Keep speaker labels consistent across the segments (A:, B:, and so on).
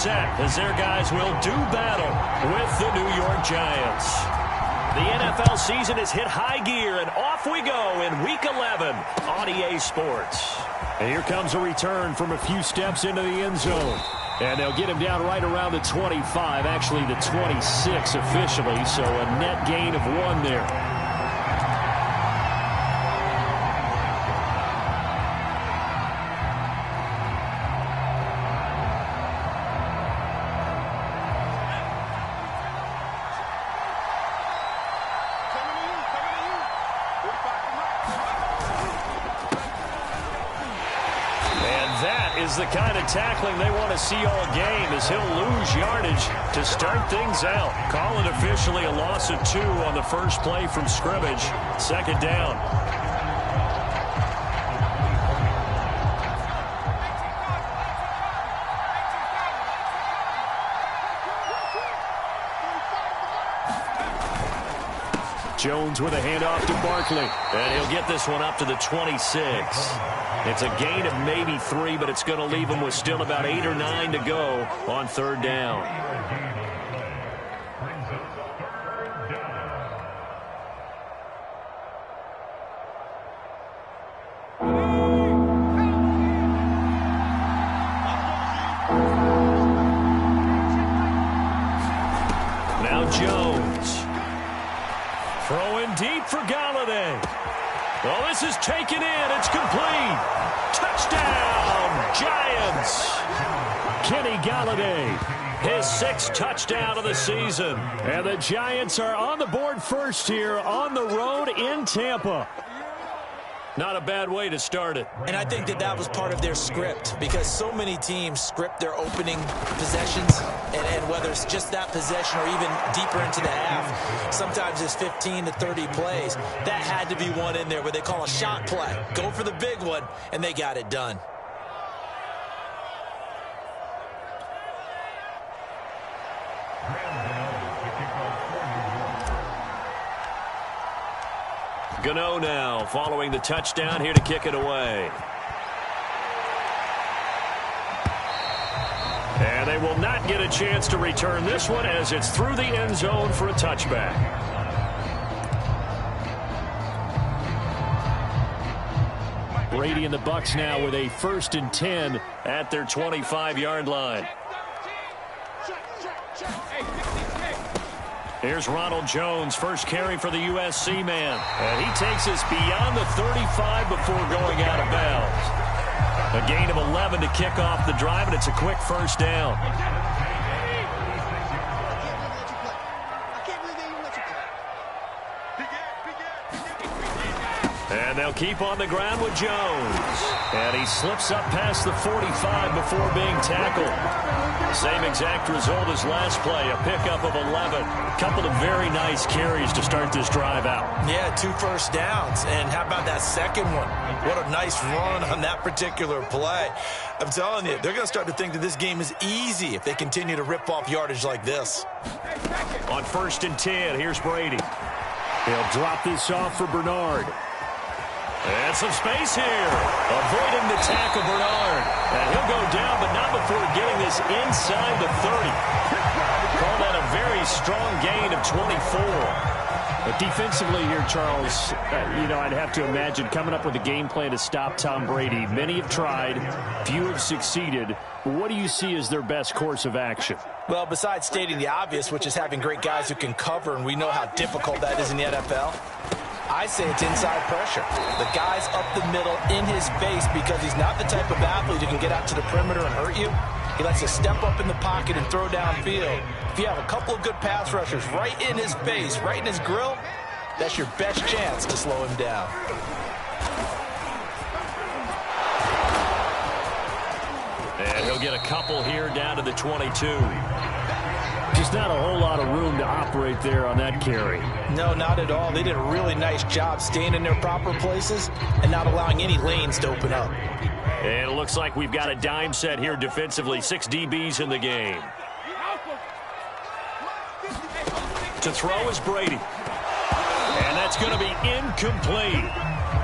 A: set as their guys will do battle with the New York Giants. The NFL season has hit high gear, and off we go in Week 11 on EA Sports. And here comes a return from a few steps into the end zone. And they'll get him down right around the 25, actually the 26 officially, so a net gain of 1 there. Is the kind of tackling they want to see all game as he'll lose yardage to start things out. Call it officially a loss of 2 on the first play from scrimmage. 2nd down. Jones with a handoff to Barkley. And he'll get this one up to the 26. It's a gain of maybe 3, but it's going to leave him with still about 8 or 9 to go on 3rd down. Now Jones. Throwing deep for Galladay. Well, this is taken in. It's complete. Touchdown, Giants. Kenny Galladay, his 6th touchdown of the season. And the Giants are on the board first here on the road in Tampa. Not a bad way to start it.
B: And I think that was part of their script, because so many teams script their opening possessions, and whether it's just that possession or even deeper into the half, sometimes it's 15 to 30 plays. That had to be one in there where they call a shot play. Go for the big one, and they got it done.
A: Gano now following the touchdown here to kick it away. And they will not get a chance to return this one as it's through the end zone for a touchback. Brady and the Bucs now with a 1st and 10 at their 25-yard line. Here's Ronald Jones, first carry for the USC man. And he takes us beyond the 35 before going out of bounds. A gain of 11 to kick off the drive, and it's a quick 1st down. And they'll keep on the ground with Jones. And he slips up past the 45 before being tackled. Same exact result as last play, a pickup of 11. Couple of very nice carries to start this drive out.
B: Yeah, 2 first downs. And how about that second one? What a nice run on that particular play. I'm telling you, they're going to start to think that this game is easy if they continue to rip off yardage like this.
A: On 1st and 10, here's Brady. He'll drop this off for Bernard. And some space here. Avoiding the tackle, Bernard. And he'll go down, but not before getting this inside the 30. Call that a very strong gain of 24.
C: But defensively here, Charles, I'd have to imagine coming up with a game plan to stop Tom Brady. Many have tried. Few have succeeded. What do you see as their best course of action?
B: Well, besides stating the obvious, which is having great guys who can cover, and we know how difficult that is in the NFL, I say it's inside pressure. The guy's up the middle in his face because he's not the type of athlete who can get out to the perimeter and hurt you. He likes to step up in the pocket and throw downfield. If you have a couple of good pass rushers right in his face, right in his grill, that's your best chance to slow him down.
A: And he'll get a couple here down to the 22.
C: Just not a whole lot of room to operate there on that carry.
B: No, not at all. They did a really nice job staying in their proper places and not allowing any lanes to open up.
A: And it looks like we've got a dime set here defensively. 6 DBs in the game. To throw is Brady. And that's going to be incomplete.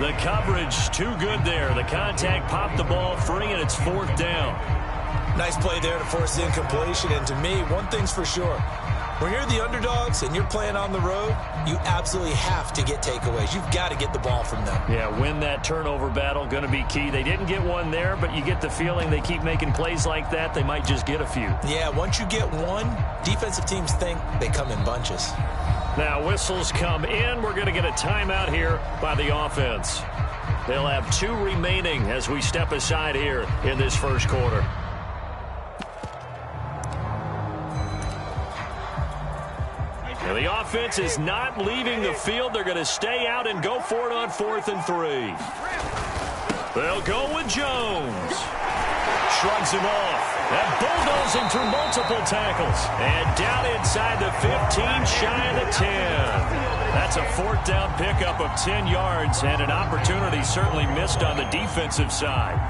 A: The coverage too good there. The contact popped the ball free, and it's 4th down.
B: Nice play there to force the incompletion. And to me, one thing's for sure. When you're the underdogs and you're playing on the road, you absolutely have to get takeaways. You've got to get the ball from them.
C: Yeah, win that turnover battle, going to be key. They didn't get one there, but you get the feeling they keep making plays like that, they might just get a few.
B: Yeah, once you get one, defensive teams think they come in bunches.
C: Now whistles come in. We're going to get a timeout here by the offense. They'll have 2 remaining as we step aside here in this first quarter. Now the offense is not leaving the field. They're going to stay out and go for it on 4th and 3. They'll go with Jones. Shrugs him off. And bulldozing through multiple tackles. And down inside the 15, shy of the 10. That's a 4th down pickup of 10 yards and an opportunity certainly missed on the defensive side.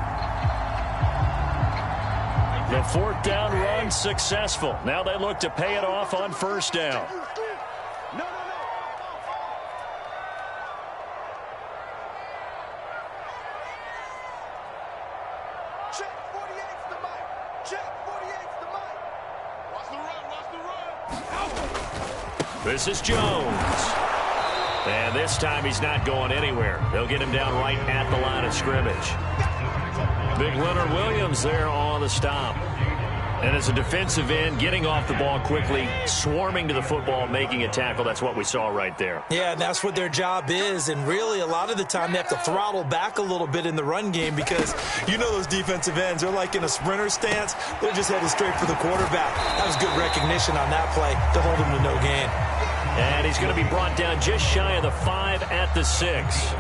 C: The 4th down run successful. Now they look to pay it off on 1st down. This is Jones. And this time he's not going anywhere. They'll get him down right at the line of scrimmage. Big Leonard Williams there on the stop. And as a defensive end, getting off the ball quickly, swarming to the football, making a tackle. That's what we saw right there.
B: Yeah, and that's what their job is. And really, a lot of the time, they have to throttle back a little bit in the run game because you know those defensive ends, they're like in a sprinter stance. They're just headed straight for the quarterback. That was good recognition on that play to hold him to no gain.
C: And he's going to be brought down just shy of the 5 at the 6.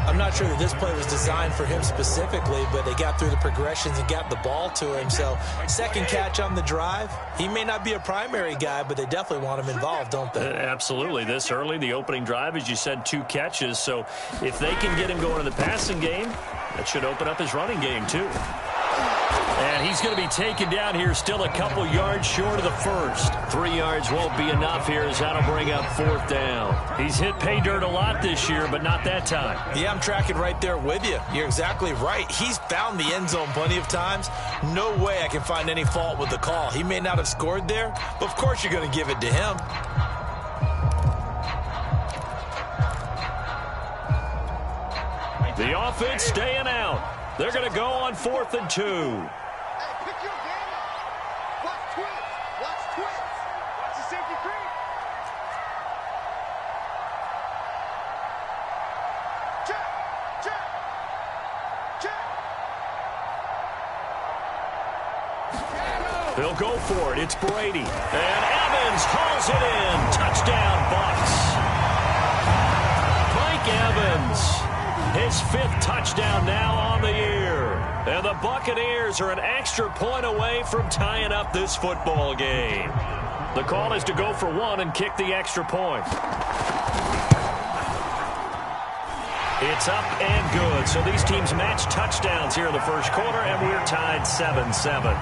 B: I'm not sure that this play was designed for him specifically, but they got through the progressions and got the ball to him. So, second catch on the drive. He may not be a primary guy, but they definitely want him involved, don't they?
C: Absolutely. This early, the opening drive, as you said, 2 catches. So, if they can get him going in the passing game, that should open up his running game, too. And he's going to be taken down here still a couple yards short of the first. 3 yards won't be enough here as that'll bring up 4th down. He's hit pay dirt a lot this year, but not that time.
B: Yeah, I'm tracking right there with you. You're exactly right. He's found the end zone plenty of times. No way I can find any fault with the call. He may not have scored there, but of course you're going to give it to him.
C: The offense staying out. They're going to go on 4th and 2. They'll go for it. It's Brady. And Evans hauls it in. Touchdown, Bucs. Mike Evans, his 5th touchdown now on the year. And the Buccaneers are an extra point away from tying up this football game. The call is to go for 1 and kick the extra point. It's up and good. So these teams match touchdowns here in the first quarter, and we're tied 7-7.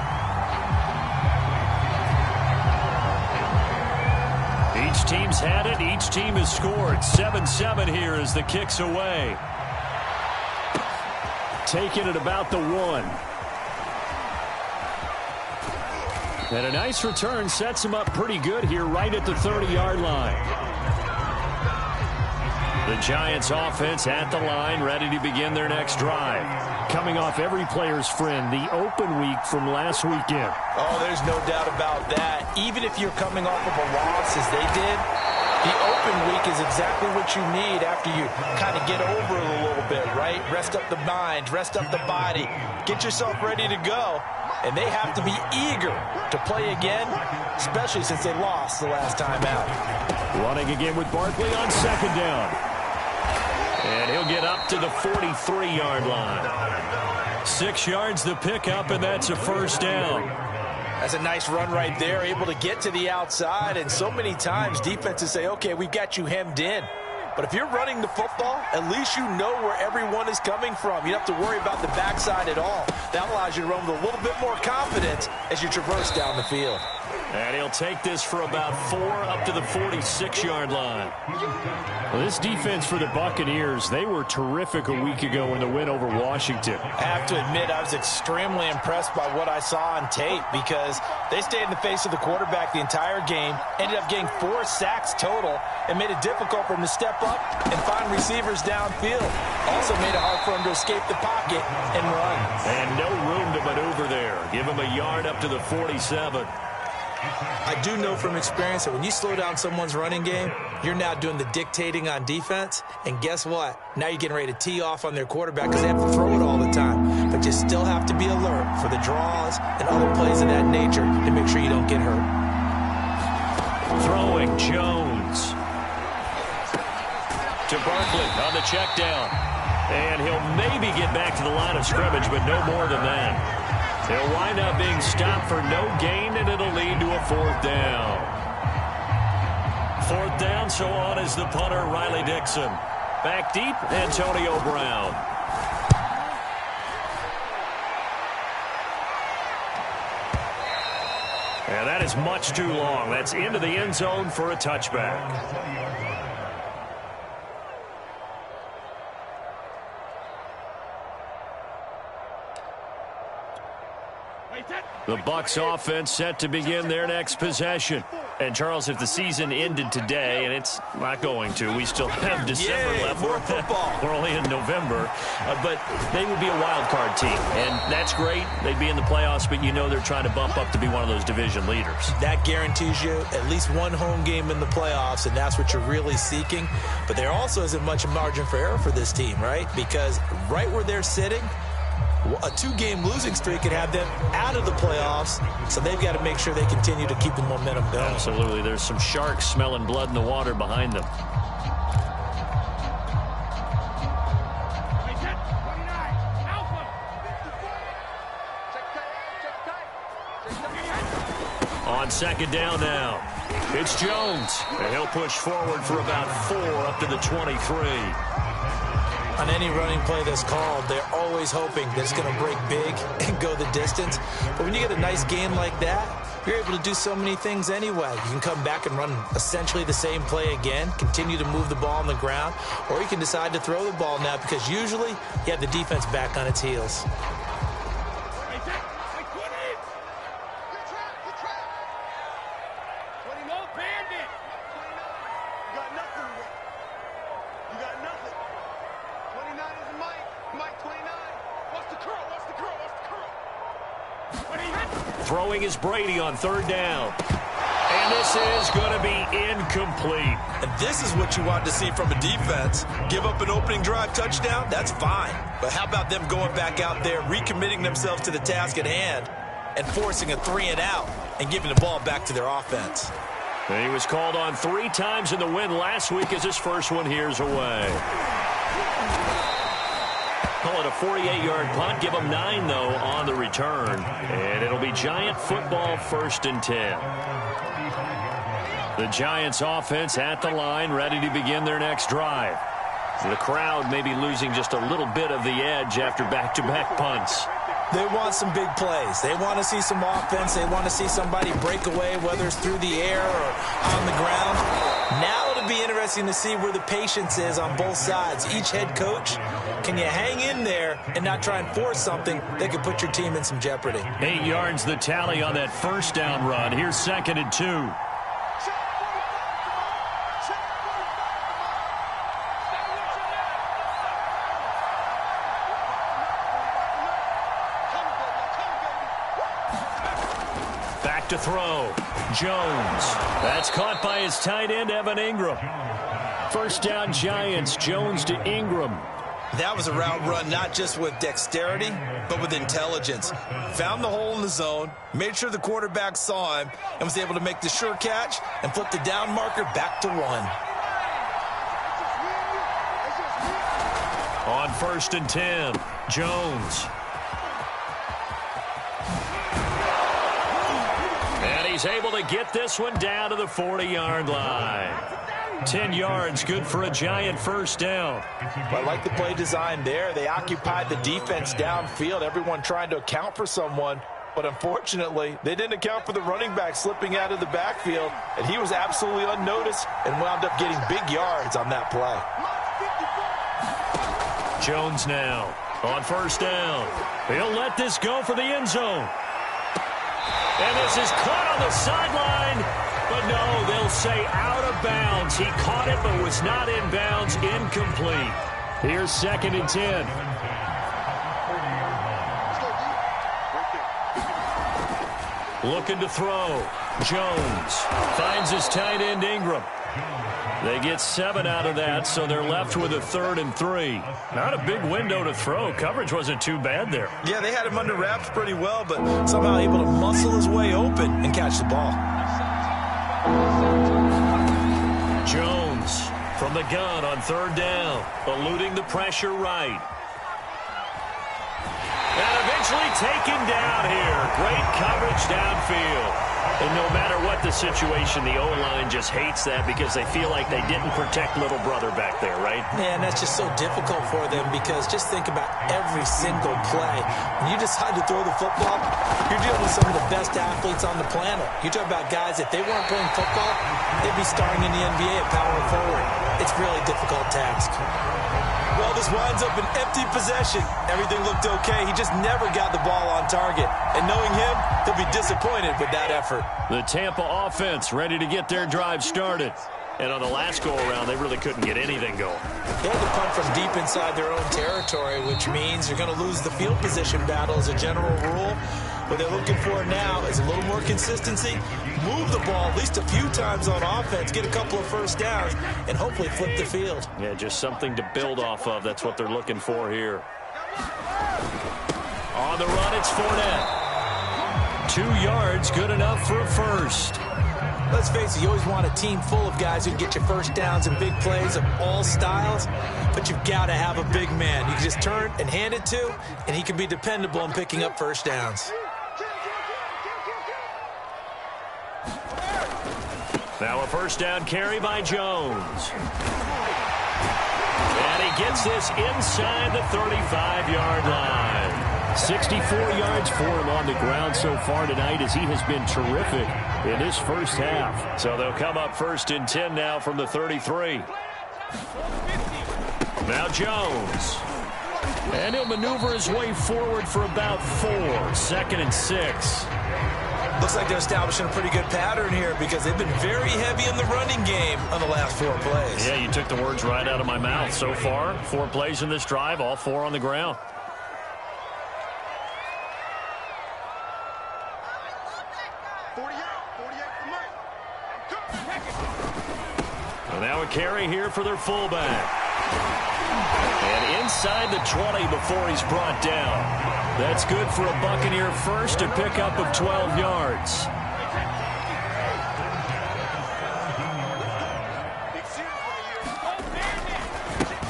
C: Each team's had it. Each team has scored. 7-7 here as the kick's away. Taking it about the 1. And a nice return sets him up pretty good here right at the 30-yard line. The Giants offense at the line, ready to begin their next drive. Coming off every player's friend, the open week from last weekend.
B: Oh, there's no doubt about that. Even if you're coming off of a loss as they did, the open week is exactly what you need after you kind of get over it a little bit, right? Rest up the mind, rest up the body, get yourself ready to go. And they have to be eager to play again, especially since they lost the last time out.
C: Running again with Barkley on 2nd down. And he'll get up to the 43-yard line. 6 yards the pickup, and that's a 1st down.
B: That's a nice run right there, able to get to the outside. And so many times defenses say, okay, we've got you hemmed in. But if you're running the football, at least you know where everyone is coming from. You don't have to worry about the backside at all. That allows you to run with a little bit more confidence as you traverse down the field.
A: And he'll take this for about 4 up to the 46-yard line.
C: Well, this defense for the Buccaneers, they were terrific a week ago in the win over Washington.
B: I have to admit, I was extremely impressed by what I saw on tape because they stayed in the face of the quarterback the entire game, ended up getting 4 sacks total, and made it difficult for him to step up and find receivers downfield. Also made it hard for him to escape the pocket and run.
A: And no room to maneuver there. Give him a yard up to the 47.
B: I do know from experience that when you slow down someone's running game, you're now doing the dictating on defense. And guess what? Now you're getting ready to tee off on their quarterback because they have to throw it all the time. But you still have to be alert for the draws and other plays of that nature to make sure you don't get hurt.
A: Throwing Jones to Barkley on the check down. And he'll maybe get back to the line of scrimmage, but no more than that. He'll wind up being stopped for no gain, and it'll lead to a 4th down. 4th down, so on is the punter, Riley Dixon. Back deep, Antonio Brown. And that is much too long. That's into the end zone for a touchback. The Bucs offense set to begin their next possession. And, Charles, if the season ended today, and it's not going to, we still have December left.
B: More football.
A: We're only in November. But they would be a wild card team. And that's great. They'd be in the playoffs, but you know they're trying to bump up to be one of those division leaders.
B: That guarantees you at least one home game in the playoffs, and that's what you're really seeking. But there also isn't much margin for error for this team, right? Because right where they're sitting, a 2-game losing streak could have them out of the playoffs, so they've got to make sure they continue to keep the momentum going.
A: Absolutely. There's some sharks smelling blood in the water behind them. On 2nd down now, it's Jones. And he'll push forward for about 4 up to the 23.
B: On any running play that's called, they're always hoping that it's going to break big and go the distance. But when you get a nice gain like that, you're able to do so many things anyway. You can come back and run essentially the same play again, continue to move the ball on the ground, or you can decide to throw the ball now because usually you have the defense back on its heels.
A: Throwing is Brady on 3rd down. And this is going to be incomplete.
B: And this is what you want to see from a defense. Give up an opening drive touchdown, that's fine. But how about them going back out there, recommitting themselves to the task at hand, and forcing a 3-and-out and giving the ball back to their offense?
A: And he was called on 3 times in the win last week as his first one here's away. Call it a 48-yard punt. Give them 9, though, on the return. And it'll be Giant football 1st and 10. The Giants offense at the line, ready to begin their next drive. The crowd may be losing just a little bit of the edge after back-to-back punts.
B: They want some big plays. They want to see some offense. They want to see somebody break away, whether it's through the air or on the ground. Now it'll be interesting to see where the patience is on both sides. Each head coach, can you hang in there and not try and force something that could put your team in some jeopardy?
A: 8 yards the tally on that 1st down run. Here's 2nd and 2. To throw. Jones. That's caught by his tight end, Evan Ingram. 1st down Giants. Jones to Ingram.
B: That was a route run not just with dexterity, but with intelligence. Found the hole in the zone, made sure the quarterback saw him, and was able to make the sure catch and flip the down marker back to 1.
A: On 1st and 10, Jones. And he's able to get this one down to the 40-yard line. 10 yards, good for a Giant 1st down.
B: Well, I like the play design there. They occupied the defense downfield, everyone trying to account for someone. But unfortunately, they didn't account for the running back slipping out of the backfield, and he was absolutely unnoticed and wound up getting big yards on that play.
A: Jones now on first down. He'll let this go for the end zone. And this is caught on the sideline. But no, they'll say out of bounds. He caught it but was not in bounds. Incomplete. Here's 2nd and 10. Looking to throw. Jones finds his tight end Ingram. They get 7 out of that, so they're left with a 3rd and 3. Not a big window to throw. Coverage wasn't too bad there.
B: Yeah, they had him under wraps pretty well, but somehow able to muscle his way open and catch the ball.
A: Jones from the gun on 3rd down, eluding the pressure right. And eventually taken down here. Great coverage downfield. And no matter what the situation, the O-line just hates that because they feel like they didn't protect little brother back there, right?
B: Man, that's just so difficult for them because just think about every single play. When you decide to throw the football, you're dealing with some of the best athletes on the planet. You talk about guys, if they weren't playing football, they'd be starring in the NBA at power forward. It's a really difficult task. Well, this winds up an empty possession. Everything looked okay. He just never got the ball on target. And knowing him, he'll be disappointed with that effort.
A: The Tampa offense ready to get their drive started. And on the last go-around, they really couldn't get anything going.
B: They had to punt from deep inside their own territory, which means you're going to lose the field position battle as a general rule. What they're looking for now is a little more consistency, move the ball at least a few times on offense, get a couple of first downs, and hopefully flip the field.
A: Yeah, just something to build off of. That's what they're looking for here. On the run, it's Fournette. 2 yards, good enough for a first.
B: Let's face it, you always want a team full of guys who can get you first downs and big plays of all styles, but you've got to have a big man you can just turn and hand it to, and he can be dependable in picking up first downs.
A: Now a first down carry by Jones. And he gets this inside the 35-yard line. 64 yards for him on the ground so far tonight as he has been terrific in this first half. So they'll come up 1st and 10 now from the 33. Now Jones. And he'll maneuver his way forward for about 4. 2nd and 6.
B: Looks like they're establishing a pretty good pattern here because they've been very heavy in the running game on the last 4 plays.
A: Yeah, you took the words right out of my mouth. So far, 4 plays in this drive, all 4 on the ground. And now a carry here for their fullback. And inside the 20 before he's brought down. That's good for a Buccaneer first, a pickup of 12 yards.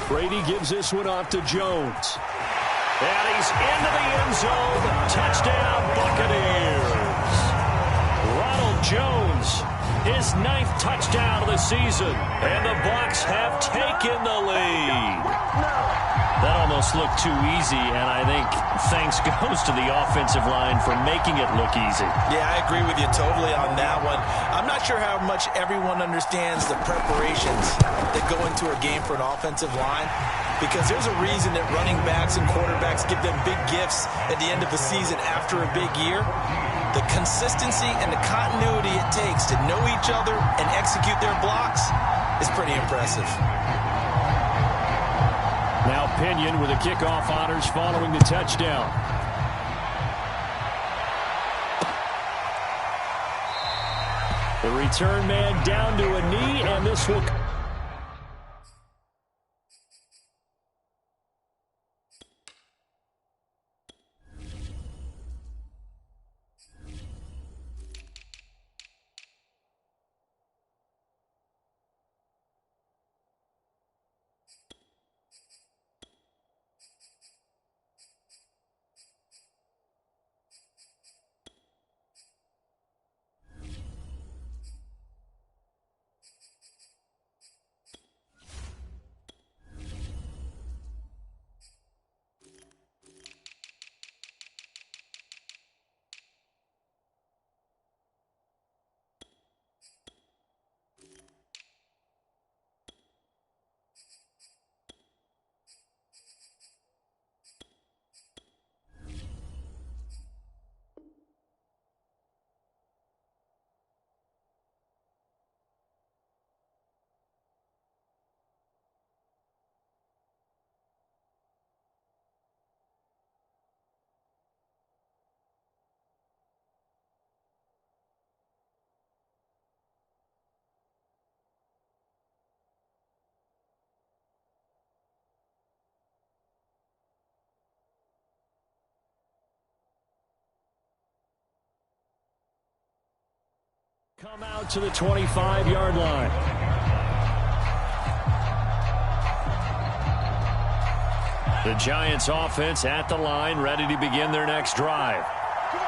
A: Brady gives this one off to Jones. And he's into the end zone. Touchdown, Buccaneers. Ronald Jones, his 9th touchdown of the season. And the Bucs have taken the lead. That almost looked too easy, and I think thanks goes to the offensive line for making it look easy.
B: Yeah, I agree with you totally on that one. I'm not sure how much everyone understands the preparations that go into a game for an offensive line, because there's a reason that running backs and quarterbacks give them big gifts at the end of the season after a big year. The consistency and the continuity it takes to know each other and execute their blocks is pretty impressive.
C: Now Pinion with the kickoff honors following the touchdown. The return man down to a knee, and this will... Come out to the 25-yard line. The Giants offense at the line, ready to begin their next drive.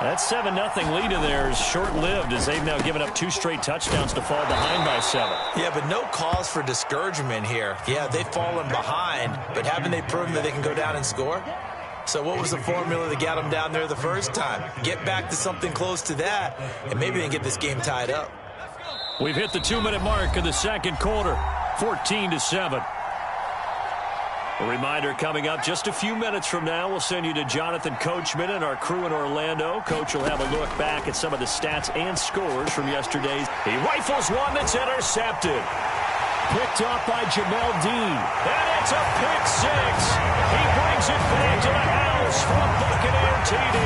C: That 7-0 lead of theirs short-lived as they've now given up 2 straight touchdowns to fall behind by 7.
B: Yeah, but no cause for discouragement here. Yeah, they've fallen behind, but haven't they proven that they can go down and score? So what was the formula that got them down there the first time? Get back to something close to that, and maybe they can get this game tied up.
C: We've hit the 2-minute mark of the second quarter, 14-7. A reminder coming up just a few minutes from now. We'll send you to Jonathan Coachman and our crew in Orlando. Coach will have a look back at some of the stats and scores from yesterday's. He rifles one that's intercepted. Picked off by Jamel Dean. And it's a pick 6. He brings it back to the house for a Buccaneer TD.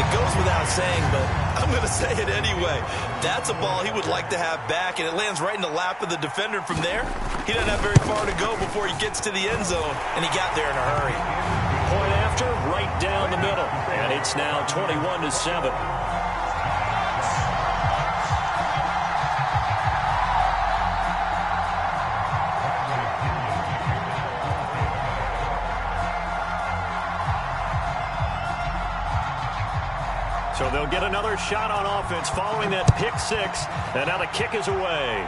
B: It goes without saying, but I'm going to say it anyway. That's a ball he would like to have back, and it lands right in the lap of the defender from there. He doesn't have very far to go before he gets to the end zone, and he got there in a hurry.
C: Point after, right down the middle. And it's now 21-7. So they'll get another shot on offense following that pick 6. And now the kick is away.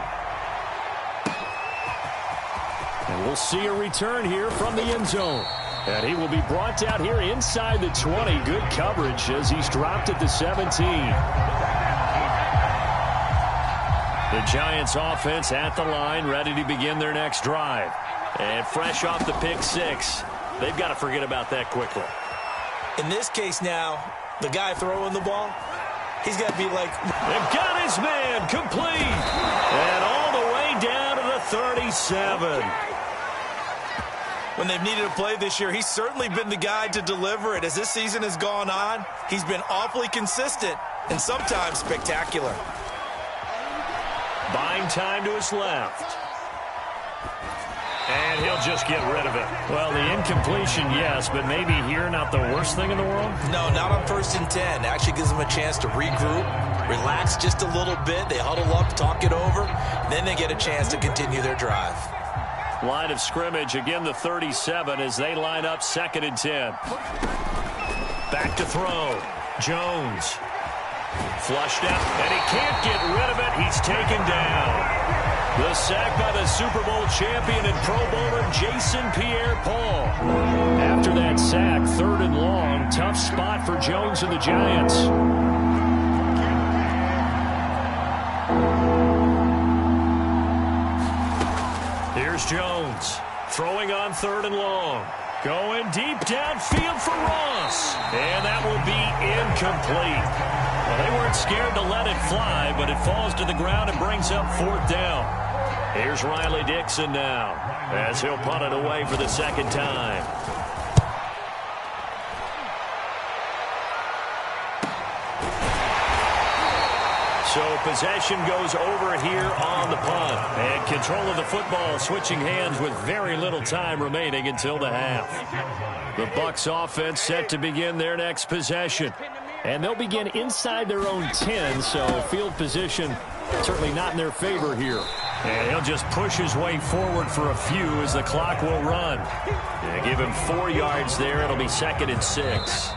C: And we'll see a return here from the end zone. And he will be brought down here inside the 20. Good coverage as he's dropped at the 17. The Giants offense at the line, ready to begin their next drive. And fresh off the pick 6. They've got to forget about that quickly.
B: In this case now, the guy throwing the ball, he's got to be like...
C: They've got his man complete. And all the way down to the 37.
B: When they've needed a play this year, he's certainly been the guy to deliver it. As this season has gone on, he's been awfully consistent and sometimes spectacular.
C: Buying time to his left. And he'll just get rid of it. Well, the incompletion, yes, but maybe here not the worst thing in the world?
B: No, not on 1st and 10. Actually gives them a chance to regroup, relax just a little bit. They huddle up, talk it over. Then they get a chance to continue their drive.
C: Line of scrimmage, again the 37 as they line up 2nd and 10. Back to throw. Jones. Flushed out, and he can't get rid of it. He's taken down. The sack by the Super Bowl champion and Pro Bowler Jason Pierre-Paul. After that sack, 3rd and long. Tough spot for Jones and the Giants. Here's Jones. Throwing on 3rd and long. Going deep downfield for Ross. And that will be incomplete. Well, they weren't scared to let it fly, but it falls to the ground and brings up 4th down. Here's Riley Dixon now as he'll punt it away for the 2nd time. So possession goes over here on the punt. And control of the football switching hands with very little time remaining until the half. The Bucs offense set to begin their next possession. And they'll begin inside their own 10, so field position certainly not in their favor here. And he'll just push his way forward for a few as the clock will run. And give him 4 yards there. It'll be 2nd and 6.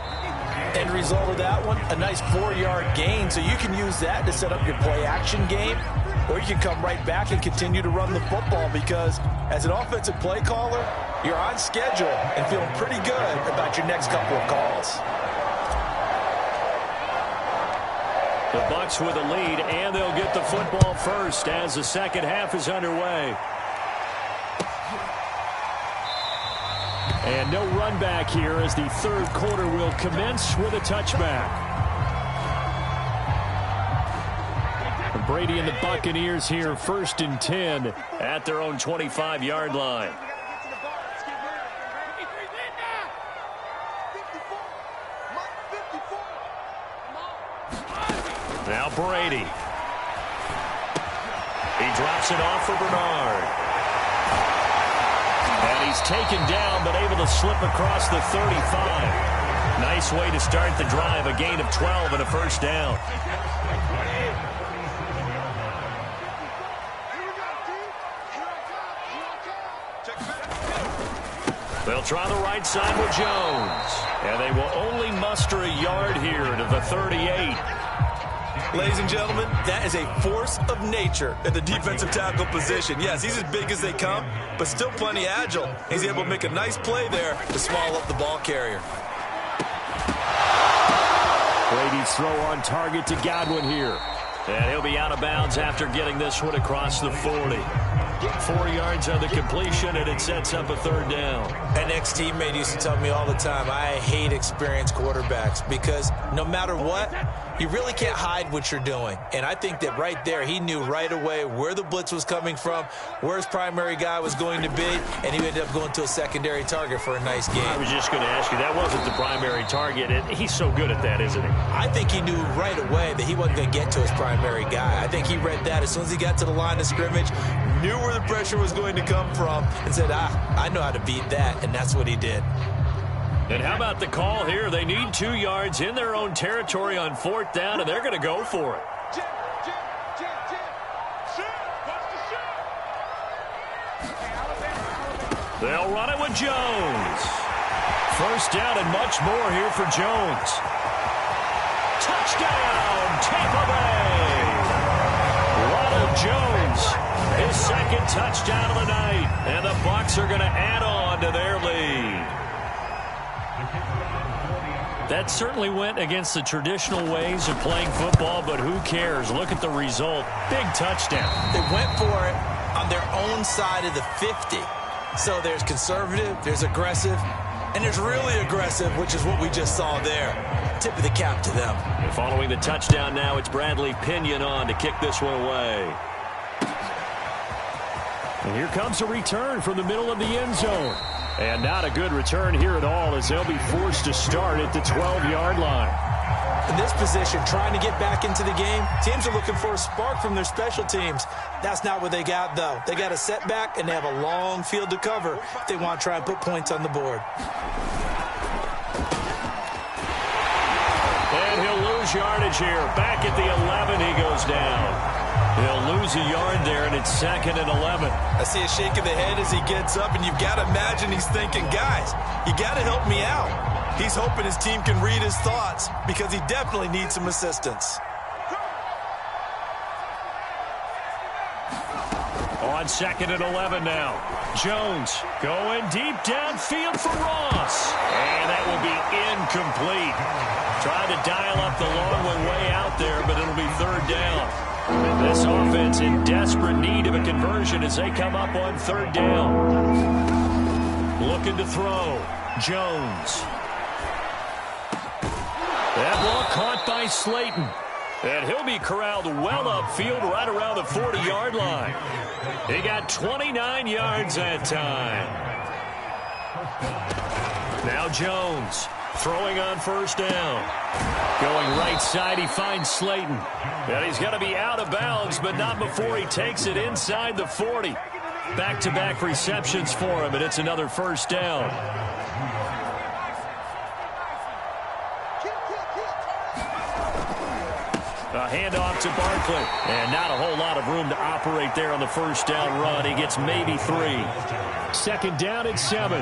B: End result of that one, a nice 4-yard gain, so you can use that to set up your play-action game, or you can come right back and continue to run the football because as an offensive play caller, you're on schedule and feeling pretty good about your next couple of calls.
C: The Bucs with a lead, and they'll get the football first as the second half is underway. And no run back here as the 3rd quarter will commence with a touchback. Brady and the Buccaneers here 1st and 10 at their own 25-yard line. Now Brady. He drops it off for Bernard. And he's taken down but able to slip across the 35. Nice way to start the drive. A gain of 12 and a 1st down.
A: They'll try the right side with Jones. And they will only muster a yard here to the 38.
B: Ladies and gentlemen, that is a force of nature at the defensive tackle position. Yes, he's as big as they come, but still plenty agile. He's able to make a nice play there to swallow up the ball carrier.
C: Brady's throw on target to Godwin here.
A: And he'll be out of bounds after getting this one across the 40. 4 yards on the completion, and it sets up a third down.
B: An ex-teammate used to tell me all the time, I hate experienced quarterbacks because no matter what, you really can't hide what you're doing. And I think that right there, he knew right away where the blitz was coming from, where his primary guy was going to be, and he ended up going to a secondary target for a nice game.
A: I was just going to ask you, that wasn't the primary target, and he's so good at that, isn't he?
B: I think he knew right away that he wasn't going to get to his primary guy. I think he read that as soon as he got to the line of scrimmage, knew where the pressure was going to come from, and said, I know how to beat that, and that's what he did.
A: And how about the call here? They need 2 yards in their own territory on 4th down, and they're going to go for it. They'll run it with Jones. 1st down and much more here for Jones. Touchdown, Tampa Bay. Ronald Jones, his 2nd touchdown of the night, and the Bucs are going to add on to their lead. That certainly went against the traditional ways of playing football, but who cares? Look at the result. Big touchdown.
B: They went for it on their own side of the 50. So there's conservative, there's aggressive, and there's really aggressive, which is what we just saw there. Tip of the cap to them.
A: And following the touchdown now, it's Bradley Pinion on to kick this one away.
C: And here comes a return from the middle of the end zone. And not a good return here at all, as they'll be forced to start at the 12-yard line.
B: In this position, trying to get back into the game, teams are looking for a spark from their special teams. That's not what they got, though. They got a setback, and they have a long field to cover if they want to try and put points on the board.
A: And he'll lose yardage here. Back at the 11, he goes down. He'll lose a yard there, and it's 2nd and 11.
B: I see a shake of the head as he gets up, and you've got to imagine he's thinking, guys, you got to help me out. He's hoping his team can read his thoughts because he definitely needs some assistance.
A: On 2nd and 11 now. Jones going deep downfield for Ross. And that will be incomplete. Tried to dial up the long one way out there, but it'll be 3rd down. And this offense in desperate need of a conversion as they come up on 3rd down. Looking to throw. Jones. That ball caught by Slayton. And he'll be corralled well upfield right around the 40-yard line. He got 29 yards that time. Now Jones throwing on 1st down. Going right side, he finds Slayton. And he's going to be out of bounds, but not before he takes it inside the 40. Back-to-back receptions for him, and it's another 1st down. A handoff to Barkley. And not a whole lot of room to operate there on the 1st down run. He gets maybe 3.
C: 2nd down and 7.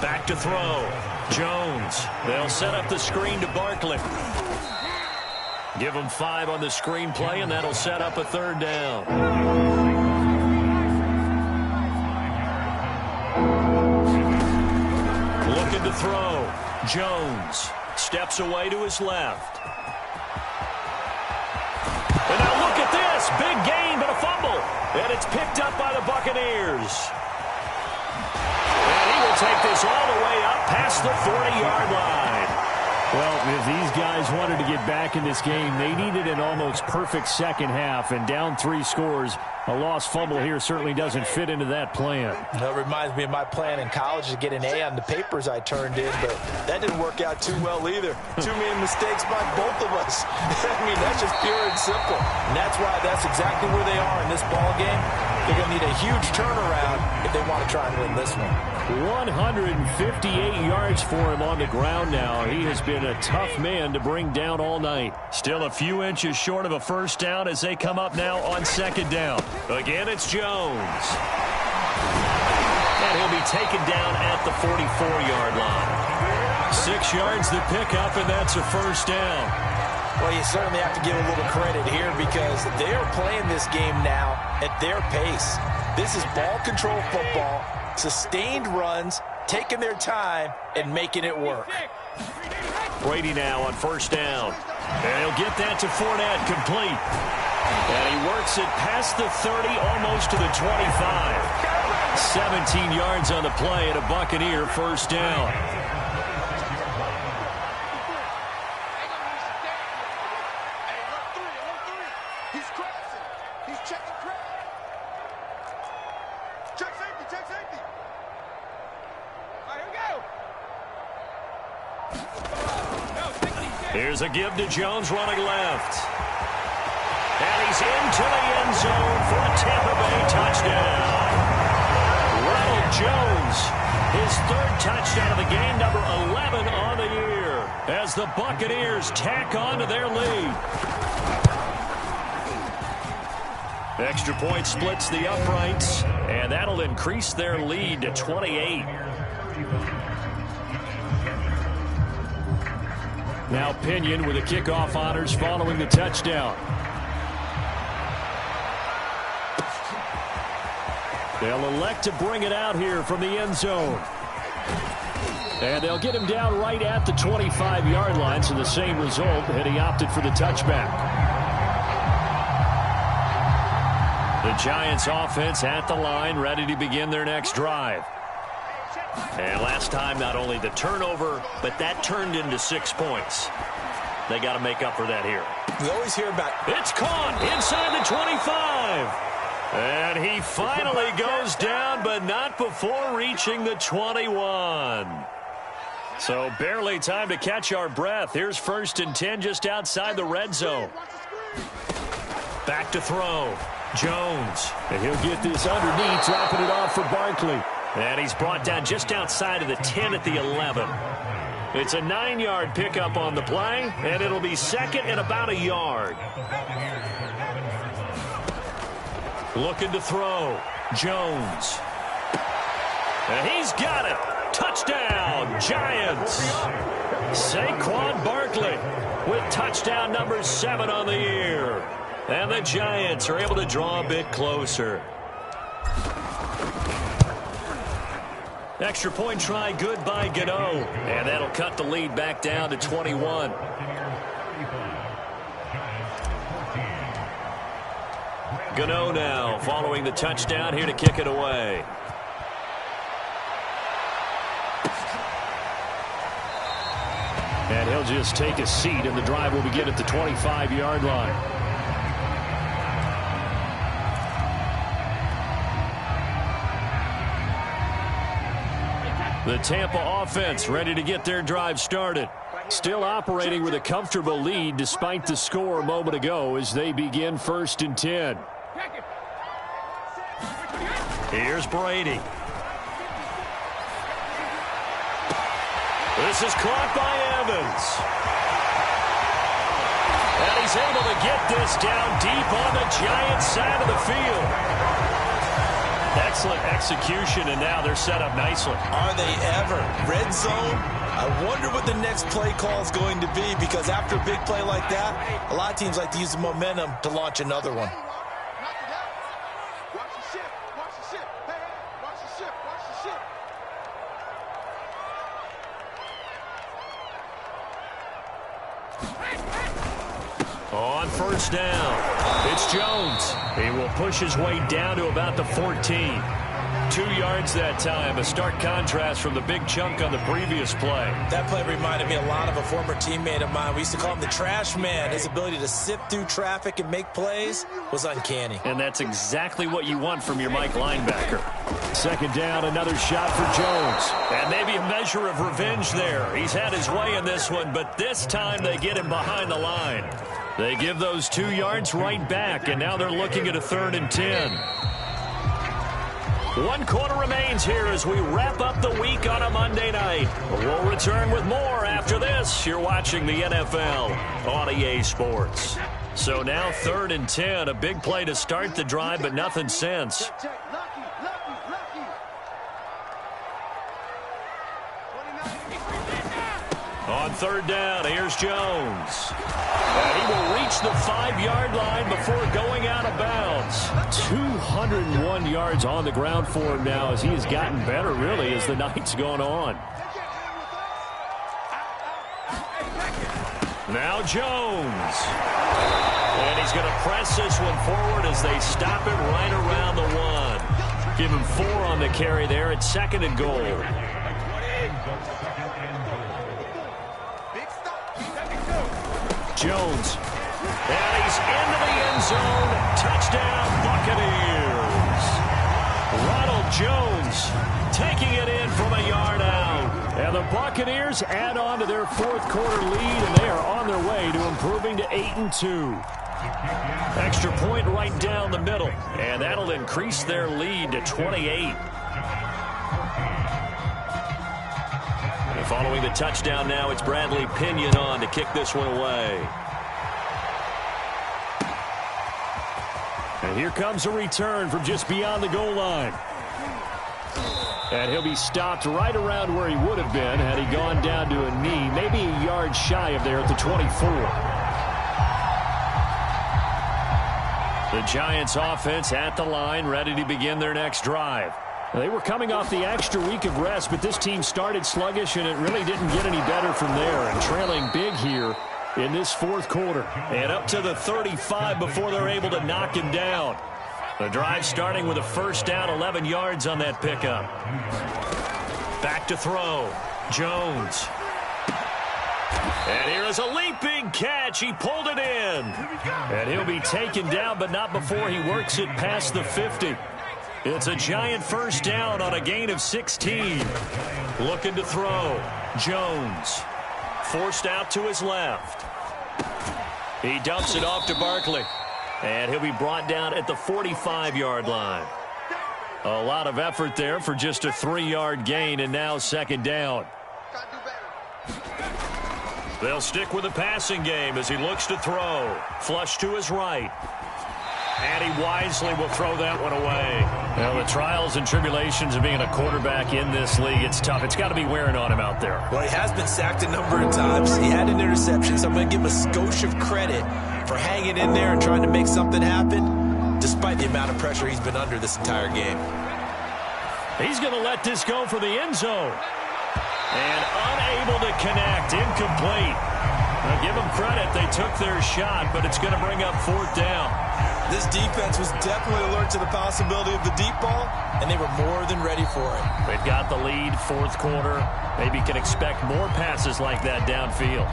A: Back to throw. Jones. They'll set up the screen to Barkley. Give him 5 on the screen play, and that'll set up a 3rd down. Looking to throw. Jones steps away to his left. And now look at this. Big gain, but a fumble. And it's picked up by the Buccaneers. And he will take this all the way up past the 40-yard line.
C: Well, if these guys wanted to get back in this game, they needed an almost perfect second half, and down 3 scores. A lost fumble here certainly doesn't fit into that plan.
B: That reminds me of my plan in college to get an A on the papers I turned in, but that didn't work out too well either. Too many mistakes by both of us. I mean, that's just pure and simple. And that's why that's exactly where they are in this ball game. They're going to need a huge turnaround if they want to try and win this one.
C: 158 yards for him on the ground now. He has been a tough man to bring down all night. Still a few inches short of a first down as they come up now on second down. Again, it's Jones. And he'll be taken down at the 44-yard line. 6 yards to pick up, and that's a first down.
B: Well, you certainly have to give a little credit here because they are playing this game now at their pace. This is ball control football, sustained runs, taking their time, and making it work.
C: Brady now on first down. And he'll get that to Fournette, complete. And he works it past the 30, almost to the 25. 17 yards on the play and a Buccaneer first down. Here's a give to Jones running left. And he's into the end zone for a Tampa Bay touchdown. Ronald Jones, his third touchdown of the game, number 11 on the year, as the Buccaneers tack on to their lead. Extra point splits the uprights, and that'll increase their lead to 28. Now Pinion with the kickoff honors following the touchdown. They'll elect to bring it out here from the end zone. And they'll get him down right at the 25-yard line, so the same result, and he opted for the touchback. The Giants offense at the line, ready to begin their next drive. And last time, not only the turnover, but that turned into 6 points. They got to make up for that here.
B: We always hear about...
C: It's caught inside the 25. And he finally goes down, but not before reaching the 21. So barely time to catch our breath. Here's 1st and 10 just outside the red zone. Back to throw. Jones. And he'll get this underneath, dropping it off for Barkley. And he's brought down just outside of the 10 at the 11. It's a 9-yard pickup on the play, and it'll be second and about a yard. Looking to throw. Jones. And he's got it. Touchdown, Giants. Saquon Barkley with touchdown number 7 on the year. And the Giants are able to draw a bit closer. Extra point try good by Gano. And that'll cut the lead back down to 21. Gano now following the touchdown here to kick it away. And he'll just take a seat, and the drive will begin at the 25-yard line. The Tampa offense ready to get their drive started. Still operating with a comfortable lead despite the score a moment ago as they begin 1st and 10. Here's Brady. This is caught by Evans. And he's able to get this down deep on the Giants side of the field. Excellent execution, and now they're set up nicely.
B: Are they ever? Red zone? I wonder what the next play call is going to be, because after a big play like that, a lot of teams like to use the momentum to launch another one.
C: On first down, it's Jones. He will push his way down to about the 14. 2 yards that time, a stark contrast from the big chunk on the previous play.
B: That play reminded me a lot of a former teammate of mine. We used to call him the trash man. His ability to sift through traffic and make plays was uncanny.
C: And that's exactly what you want from your Mike linebacker. Second down, another shot for Jones. And maybe a measure of revenge there. He's had his way in this one, but this time they get him behind the line. They give those 2 yards right back, and now they're looking at a 3rd and 10.
A: One quarter remains here as we wrap up the week on a Monday night. We'll return with more after this. You're watching the NFL on EA Sports. So now 3rd and 10, a big play to start the drive, but nothing since. On 3rd down, here's Jones. And he will reach the 5-yard line before going out of bounds. 201 yards on the ground for him now as he has gotten better, really, as the night's gone on. Now Jones. And he's going to press this one forward as they stop it right around the 1. Give him 4 on the carry there at 2nd and goal. Jones. And he's into the end zone. Touchdown, Buccaneers. Ronald Jones taking it in from a yard out. And the Buccaneers add on to their 4th quarter lead, and they are on their way to improving to 8-2. Extra point right down the middle, and that'll increase their lead to 28. Following the touchdown now, it's Bradley Pinion on to kick this one away. And here comes a return from just beyond the goal line. And he'll be stopped right around where he would have been had he gone down to a knee, maybe a yard shy of there at the 24. The Giants offense at the line, ready to begin their next drive. They were coming off the extra week of rest, but this team started sluggish, and it really didn't get any better from there. And trailing big here in this 4th quarter. And up to the 35 before they're able to knock him down. The drive starting with a 1st down, 11 yards on that pickup. Back to throw. Jones. And here is a leaping catch. He pulled it in. And he'll be taken down, but not before he works it past the 50. It's a Giant 1st down on a gain of 16. Looking to throw. Jones. Forced out to his left. He dumps it off to Barkley. And he'll be brought down at the 45-yard line. A lot of effort there for just a 3-yard gain, and now 2nd down. They'll stick with the passing game as he looks to throw. Flush to his right. And he wisely will throw that one away. Well, the trials and tribulations of being a quarterback in this league, it's tough. It's got to be wearing on him out there.
B: Well, he has been sacked a number of times. He had an interception, so I'm going to give him a skosh of credit for hanging in there and trying to make something happen, despite the amount of pressure he's been under this entire game.
A: He's going to let this go for the end zone. And unable to connect, incomplete. Now, give them credit, they took their shot, but it's going to bring up 4th down.
B: This defense was definitely alert to the possibility of the deep ball, and they were more than ready for it.
A: They've got the lead, 4th quarter. Maybe can expect more passes like that downfield.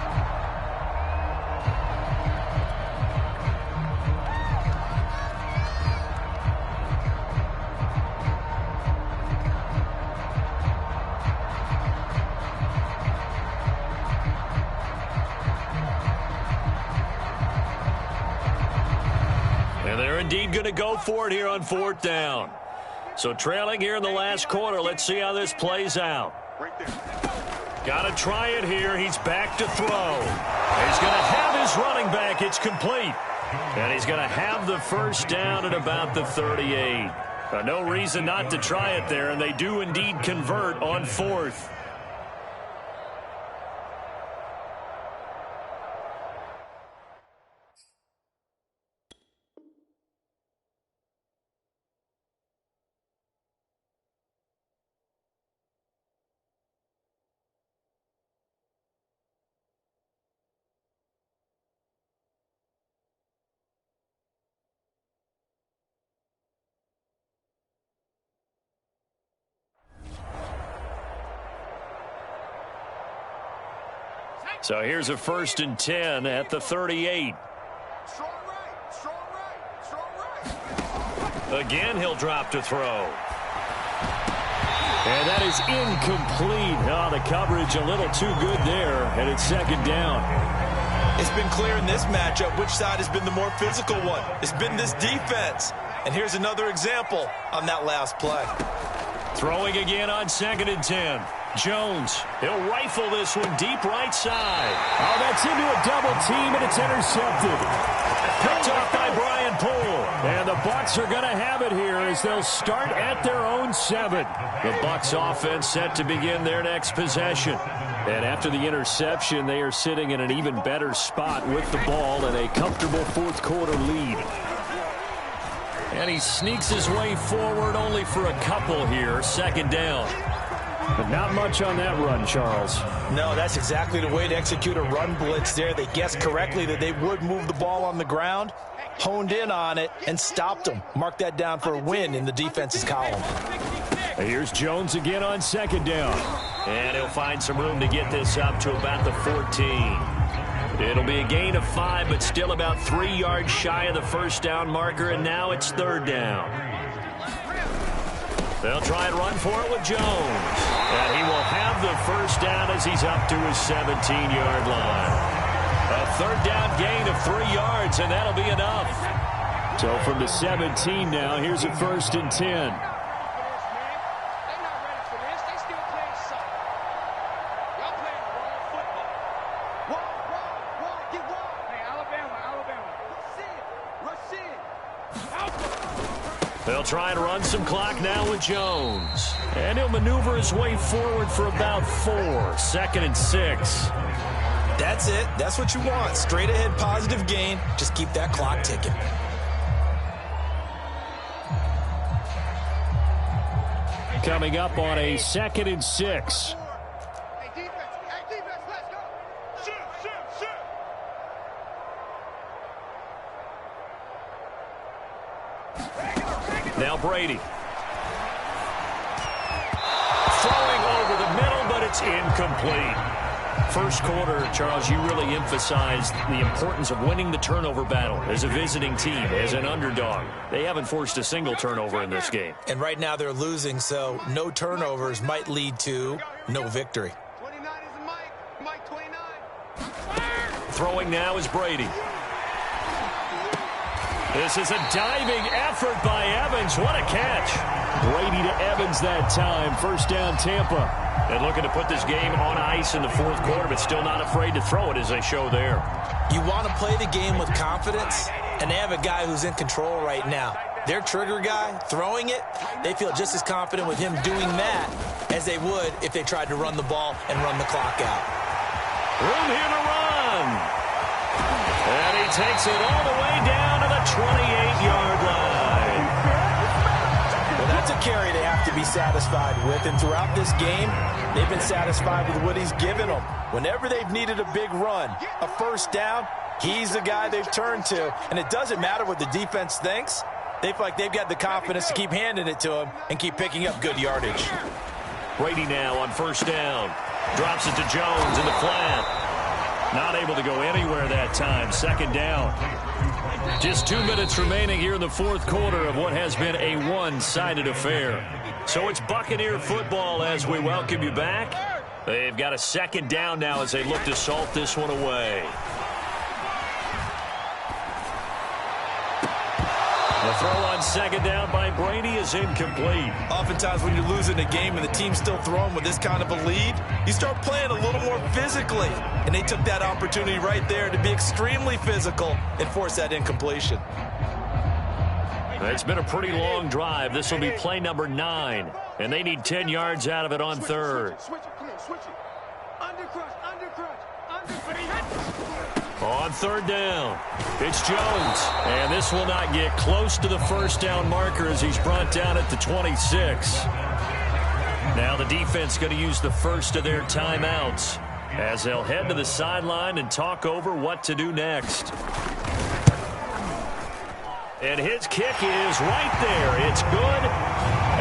A: Indeed going to go for it here on 4th down. So trailing here in the last quarter. Let's see how this plays out. Got to try it here. He's back to throw. He's going to have his running back. It's complete. And he's going to have the 1st down at about the 38. No reason not to try it there, and they do indeed convert on 4th. So here's a 1st and 10 at the 38. Again, he'll drop to throw. And that is incomplete. Oh, the coverage a little too good there, and it's 2nd down.
B: It's been clear in this matchup which side has been the more physical one. It's been this defense. And here's another example on that last play.
A: Throwing again on 2nd and 10. Jones, he'll rifle this one deep right side.
C: Oh, that's into a double team, and it's intercepted.
A: Picked off by Brian Poole.
C: And the Bucs are going to have it here as they'll start at their own 7.
A: The Bucs offense set to begin their next possession.
C: And after the interception, they are sitting in an even better spot with the ball and a comfortable fourth-quarter lead.
A: And he sneaks his way forward only for a couple here. 2nd down.
C: But not much on that run, Charles.
B: No, that's exactly the way to execute a run blitz there. They guessed correctly that they would move the ball on the ground, honed in on it, and stopped them. Mark that down for a win in the defense's column.
C: Here's Jones again on 2nd down.
A: And he'll find some room to get this up to about the 14. It'll be a gain of 5, but still about 3 yards shy of the first down marker, and now it's 3rd down. They'll try and run for it with Jones. And he will have the first down as he's up to his 17-yard line. A 3rd down gain of 3 yards, and that'll be enough.
C: So from the 17 now, here's a 1st and 10.
A: They'll try and run some clock now with Jones. And he'll maneuver his way forward for about 4. 2nd and 6.
B: That's it. That's what you want. Straight ahead positive gain. Just keep that clock ticking.
C: Coming up on a 2nd and 6.
A: Now Brady. Throwing over the middle, but it's incomplete. First quarter, Charles, you really emphasized the importance of winning the turnover battle as a visiting team, as an underdog. They haven't forced a single turnover in this game.
B: And right now they're losing, so no turnovers might lead to no victory.
D: 29 is Mike 29.
A: Throwing now is Brady. This is a diving effort by Evans. What a catch.
C: Brady to Evans that time. First down, Tampa.
A: And looking to put this game on ice in the 4th quarter, but still not afraid to throw it as they show there.
B: You want to play the game with confidence, and they have a guy who's in control right now. Their trigger guy, throwing it, they feel just as confident with him doing that as they would if they tried to run the ball and run the clock out.
A: Room here to run. And he takes it all the way down to the 28-yard line.
B: Well, that's a carry they have to be satisfied with, and throughout this game, they've been satisfied with what he's given them. Whenever they've needed a big run, a first down, he's the guy they've turned to, and it doesn't matter what the defense thinks. They feel like they've got the confidence to keep handing it to him and keep picking up good yardage.
A: Brady now on first down. Drops it to Jones in the flat. Not able to go anywhere that time. 2nd down. Just 2 minutes remaining here in the 4th quarter of what has been a one-sided affair. So it's Buccaneer football as we welcome you back. They've got a 2nd down now as they look to salt this one away. The throw on 2nd down by Brady is incomplete.
B: Oftentimes when you're losing a game and the team's still throwing with this kind of a lead, you start playing a little more physically. And they took that opportunity right there to be extremely physical and force that incompletion.
A: It's been a pretty long drive. This will be play number 9. And they need 10 yards out of it on 3rd. On 3rd down, it's Jones. And this will not get close to the first down marker as he's brought down at the 26. Now the defense going to use the first of their timeouts as they'll head to the sideline and talk over what to do next. And his kick is right there. It's good.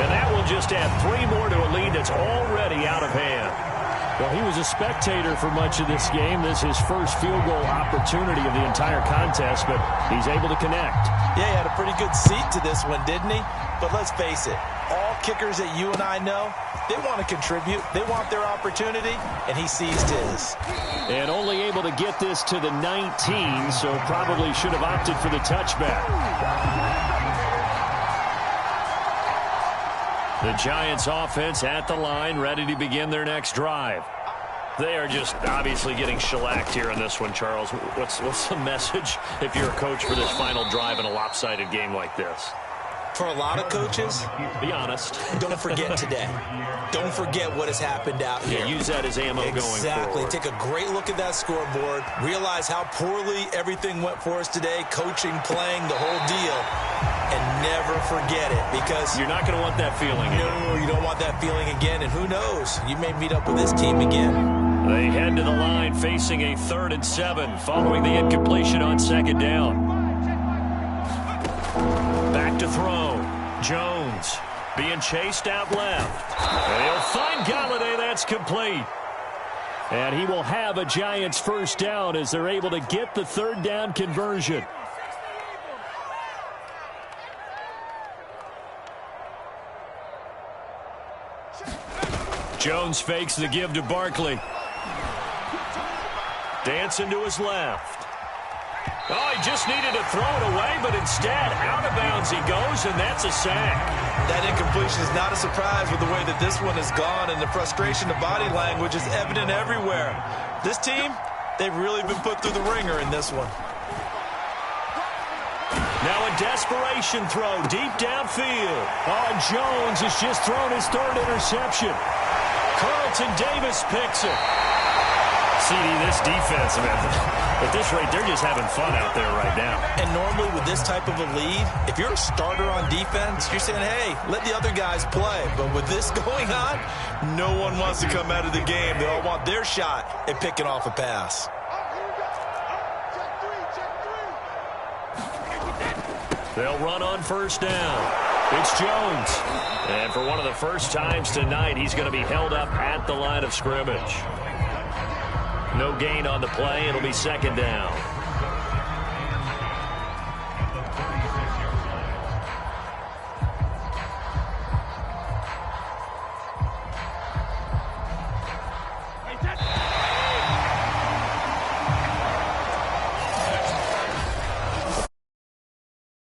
A: And that will just add 3 more to a lead that's already out of hand.
C: Well, he was a spectator for much of this game. This is his first field goal opportunity of the entire contest, but he's able to connect.
B: Yeah, he had a pretty good seat to this one, didn't he? But let's face it, all kickers that you and I know, they want to contribute. They want their opportunity, and he seized his.
C: And only able to get this to the 19, so probably should have opted for the touchback.
A: The Giants offense at the line, ready to begin their next drive. They are just obviously getting shellacked here in this one, Charles. What's the message if you're a coach for this final drive in a lopsided game like this?
B: For a lot of coaches,
A: be honest.
B: Don't forget today. Don't forget what has happened out here.
A: Use that as ammo going forward.
B: Exactly. Take a great look at that scoreboard. Realize how poorly everything went for us today, coaching, playing, the whole deal. And never forget it, because
A: you're not going to want that feeling again.
B: No, you don't want that feeling again. And who knows? You may meet up with this team again.
A: They head to the line facing a 3rd and 7 following the incompletion on 2nd down. Back to throw. Jones being chased out left. And he'll find Galladay. That's complete. And he will have a Giants first down as they're able to get the 3rd down conversion. Jones fakes the give to Barkley. Dancing to his left. Oh, he just needed to throw it away, but instead, out of bounds he goes, and that's a sack.
B: That incompletion is not a surprise with the way that this one has gone, and the frustration of body language is evident everywhere. This team, they've really been put through the ringer in this one.
A: Now a desperation throw deep downfield. Oh, and Jones has just thrown his 3rd interception. Carlton Davis picks it. CD, this defense, man, at this rate, they're just having fun out there right now.
B: And normally with this type of a lead, if you're a starter on defense, you're saying, hey, let the other guys play. But with this going on, no one wants to come out of the game. They all want their shot at picking off a pass.
A: They'll run on 1st down. It's Jones. And for one of the first times tonight, he's going to be held up at the line of scrimmage. No gain on the play. It'll be 2nd down.